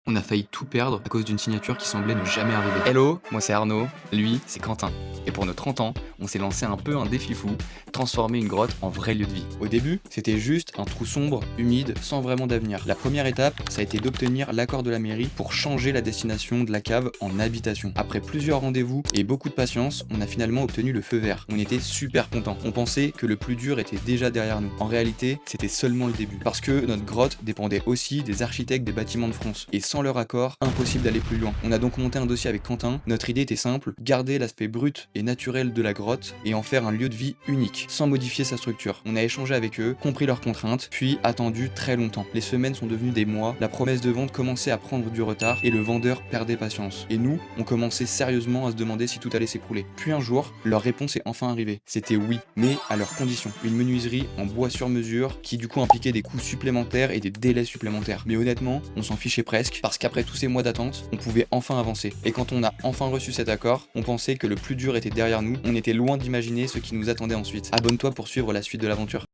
On a failli tout perdre à cause d'une signature qui semblait ne jamais arriver. Hello, moi c'est Arnaud, lui c'est Quentin. Et pour nos 30 ans, on s'est lancé un peu un défi fou, transformer une grotte en vrai lieu de vie. Au début, c'était juste un trou sombre, humide, sans vraiment d'avenir. La première étape, ça a été d'obtenir l'accord de la mairie pour changer la destination de la cave en habitation. Après plusieurs rendez-vous et beaucoup de patience, on a finalement obtenu le feu vert. On était super contents. On pensait que le plus dur était déjà derrière nous. En réalité, c'était seulement le début. Parce que notre grotte dépendait aussi des architectes des bâtiments de France. Et sans leur accord, impossible d'aller plus loin. On a donc monté un dossier avec Quentin. Notre idée était simple, garder l'aspect brut et naturel de la grotte et en faire un lieu de vie unique, sans modifier sa structure. On a échangé avec eux, compris leurs contraintes, puis attendu très longtemps. Les semaines sont devenues des mois, la promesse de vente commençait à prendre du retard et le vendeur perdait patience. Et nous, on commençait sérieusement à se demander si tout allait s'écrouler. Puis un jour, leur réponse est enfin arrivée. C'était oui, mais à leurs conditions. Une menuiserie en bois sur mesure, qui du coup impliquait des coûts supplémentaires et des délais supplémentaires. Mais honnêtement, on s'en fichait presque, parce qu'après tous ces mois d'attente, on pouvait enfin avancer. Et quand on a enfin reçu cet accord, on pensait que le plus dur était derrière nous, on était loin d'imaginer ce qui nous attendait ensuite. Abonne-toi pour suivre la suite de l'aventure.